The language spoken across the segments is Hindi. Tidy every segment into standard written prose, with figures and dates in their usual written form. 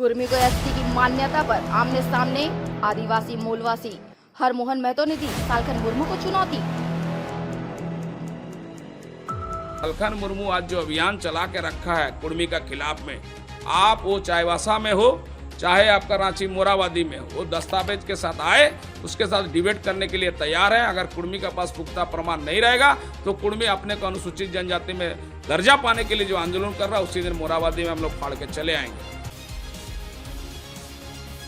कुर्मी को एसटी की मान्यता पर आमने सामने आदिवासी मूलवासी। हरमोहन महतो ने दी सालखन मुर्मू को चुनौती। सालखन मुर्मू आज जो अभियान चला के रखा है कुर्मी का खिलाफ में, आप वो चाईबासा में हो चाहे आपका रांची मोराबादी में हो, वो दस्तावेज के साथ आए, उसके साथ डिबेट करने के लिए तैयार है। अगर कुर्मी के पास पुख्ता प्रमाण नहीं रहेगा तो कुर्मी अपने को अनुसूचित जनजाति में दर्जा पाने के लिए जो आंदोलन कर रहा है उसी दिन मोराबादी में हम लोग फाड़ के चले आएंगे।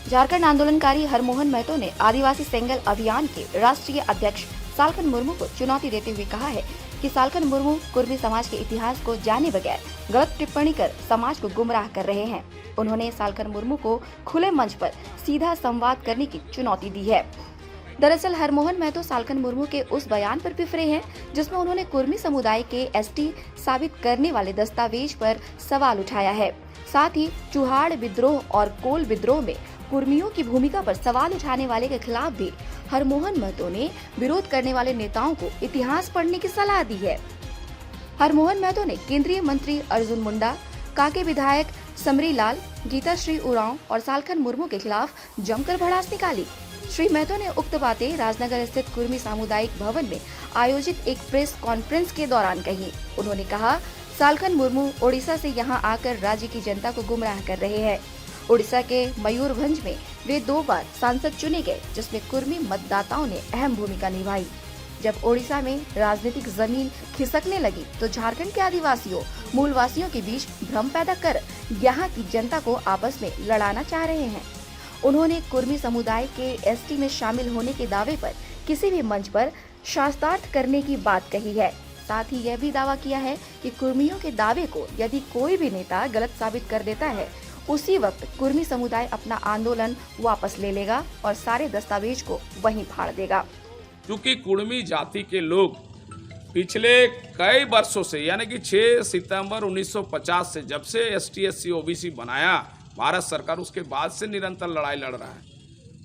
झारखंड आंदोलनकारी हरमोहन महतो ने आदिवासी सेंगल अभियान के राष्ट्रीय अध्यक्ष सालखन मुर्मू को चुनौती देते हुए कहा है कि सालखन मुर्मू कुर्मी समाज के इतिहास को जाने बगैर गलत टिप्पणी कर समाज को गुमराह कर रहे हैं। उन्होंने सालखन मुर्मू को खुले मंच पर सीधा संवाद करने की चुनौती दी है। दरअसल हरमोहन महतो सालखन मुर्मू के उस बयान पर बिफरे हैं जिसमें उन्होंने कुर्मी समुदाय के एसटी साबित करने वाले दस्तावेज पर सवाल उठाया है। साथ ही चुहाड़ विद्रोह और कोल विद्रोह में कुर्मियों की भूमिका पर सवाल उठाने वाले के खिलाफ भी हरमोहन महतो ने विरोध करने वाले नेताओं को इतिहास पढ़ने की सलाह दी है। हरमोहन महतो ने केंद्रीय मंत्री अर्जुन मुंडा, काके विधायक समरी लाल, गीता श्री उरांव और सालखन मुर्मू के खिलाफ जमकर भड़ास निकाली। श्री महतो ने उक्त बातें राजनगर स्थित कुर्मी सामुदायिक भवन में आयोजित एक प्रेस कॉन्फ्रेंस के दौरान कही। उन्होंने कहा, सालखन मुर्मू ओडिशा से यहां आकर राज्य की जनता को गुमराह कर रहे हैं। ओडिशा के मयूरभंज में वे 2 बार सांसद चुने गए, जिसमें कुर्मी मतदाताओं ने अहम भूमिका निभाई। जब ओडिशा में राजनीतिक जमीन खिसकने लगी तो झारखंड के आदिवासियों मूलवासियों के बीच भ्रम पैदा कर यहाँ की जनता को आपस में लड़ाना चाह रहे हैं। उन्होंने कुर्मी समुदाय के एसटी में शामिल होने के दावे पर किसी भी मंच पर शास्त्रार्थ करने की बात कही है। साथ ही यह भी दावा किया है कि कुर्मियों के दावे को यदि कोई भी नेता गलत साबित कर देता है, उसी वक्त कुर्मी समुदाय अपना आंदोलन वापस ले लेगा और सारे दस्तावेज को वहीं फाड़ देगा। क्योंकि कुर्मी जाति के लोग पिछले कई वर्षों से यानी कि 6 सितंबर 1950 से जब से एसटी एससी ओबीसी बनाया भारत सरकार, उसके बाद से निरंतर लड़ाई लड़ रहा है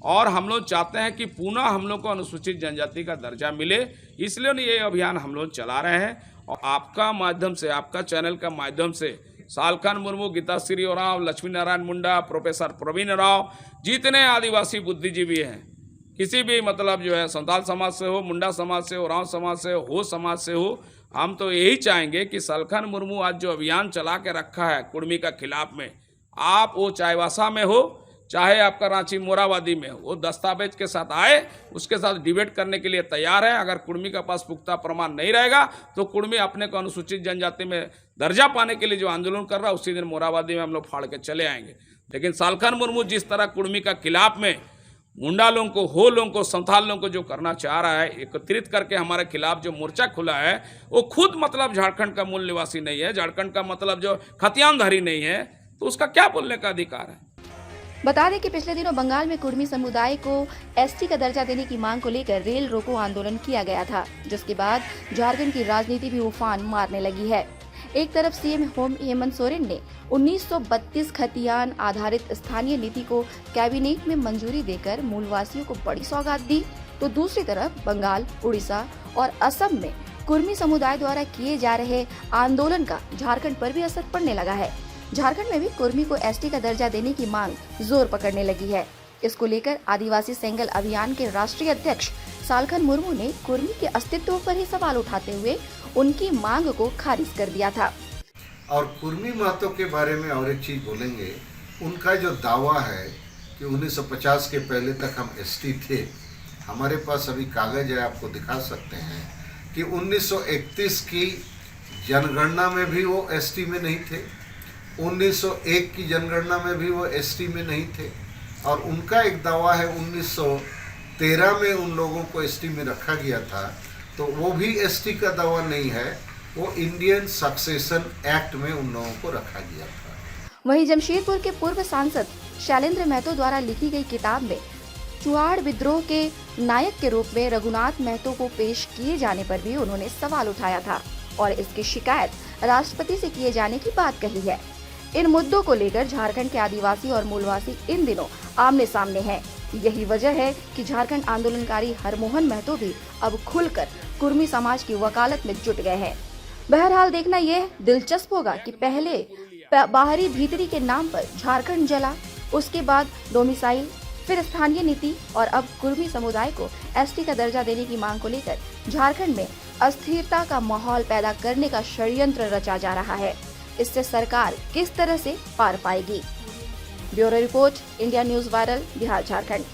और हम लोग चाहते हैं कि पुनः हम लोग को अनुसूचित जनजाति का दर्जा मिले। इसलिए ये अभियान हम लोग चला रहे हैं और आपका माध्यम से, आपका चैनल का माध्यम से सालखन मुर्मू, गीता श्री उरांव, लक्ष्मी नारायण मुंडा, प्रोफेसर प्रवीण राव, जितने आदिवासी बुद्धिजीवी हैं, किसी भी मतलब जो है संताल समाज से हो, मुंडा समाज से हो, उरांव समाज से हो समाज से हो, हम तो यही चाहेंगे कि सालखन मुर्मू आज जो अभियान चला के रखा है कुर्मी का खिलाफ में, आप वो चाईबासा में हो चाहे आपका रांची मोराबादी में हो, वो दस्तावेज के साथ आए, उसके साथ डिबेट करने के लिए तैयार है। अगर कुर्मी के पास पुख्ता प्रमाण नहीं रहेगा तो कुर्मी अपने को अनुसूचित जनजाति में दर्जा पाने के लिए जो आंदोलन कर रहा है उसी दिन मोराबादी में हम लोग फाड़ के चले आएंगे। लेकिन सालखन मुर्मू जिस तरह कुर्मी का खिलाफ में मुंडा लोगों को, हो लोगों को, संथाल लोगों को जो करना चाह रहा है, एकत्रित करके हमारे खिलाफ जो मोर्चा खुला है, वो खुद मतलब झारखंड का मूल निवासी नहीं है, झारखंड का मतलब जो खतियानधारी नहीं है, तो उसका क्या बोलने का अधिकार है। बता दें कि पिछले दिनों बंगाल में कुर्मी समुदाय को एसटी का दर्जा देने की मांग को लेकर रेल रोको आंदोलन किया गया था, जिसके बाद झारखंड की राजनीति भी उफान मारने लगी है। एक तरफ सीएम हेमंत सोरेन ने 1932 खतियान आधारित स्थानीय नीति को कैबिनेट में मंजूरी देकर मूलवासियों को बड़ी सौगात दी, तो दूसरी तरफ बंगाल, उड़ीसा और असम में कुर्मी समुदाय द्वारा किए जा रहे आंदोलन का झारखंड पर भी असर पड़ने लगा है। झारखंड में भी कुर्मी को एसटी का दर्जा देने की मांग जोर पकड़ने लगी है। इसको लेकर आदिवासी सेंगल अभियान के राष्ट्रीय अध्यक्ष सालखन मुर्मू ने कुर्मी के अस्तित्व पर ही सवाल उठाते हुए उनकी मांग को खारिज कर दिया था। और कुर्मी महतो के बारे में और एक चीज बोलेंगे, उनका जो दावा है कि 1950 के पहले तक हम एसटी थे, हमारे पास अभी कागज है, आपको दिखा सकते हैं कि 1931 की जनगणना में भी वो एसटी में नहीं थे, 1901 की जनगणना में भी वो एसटी में नहीं थे, और उनका एक दावा है 1913 में उन लोगों को एसटी में रखा गया था, तो वो भी एसटी का दावा नहीं है, वो इंडियन सक्सेशन एक्ट में उन लोगों को रखा गया था। वहीं जमशेदपुर के पूर्व सांसद शैलेंद्र महतो द्वारा लिखी गई किताब में चुहाड़ विद्रोह के नायक के रूप में रघुनाथ महतो को पेश किए जाने पर भी उन्होंने सवाल उठाया था और इसकी शिकायत राष्ट्रपति से किए जाने की बात कही है। इन मुद्दों को लेकर झारखंड के आदिवासी और मूलवासी इन दिनों आमने सामने हैं। यही वजह है कि झारखंड आंदोलनकारी हरमोहन महतो भी अब खुलकर कुर्मी समाज की वकालत में जुट गए हैं। बहरहाल देखना यह दिलचस्प होगा कि पहले बाहरी भीतरी के नाम पर झारखंड जला, उसके बाद डोमिसाइल, फिर स्थानीय नीति और अब कुर्मी समुदाय को एसटी का दर्जा देने की मांग को लेकर झारखंड में अस्थिरता का माहौल पैदा करने का षड्यंत्र रचा जा रहा है। इससे सरकार किस तरह से पार पाएगी? Bureau report, India news viral, Bihar Jharkhand.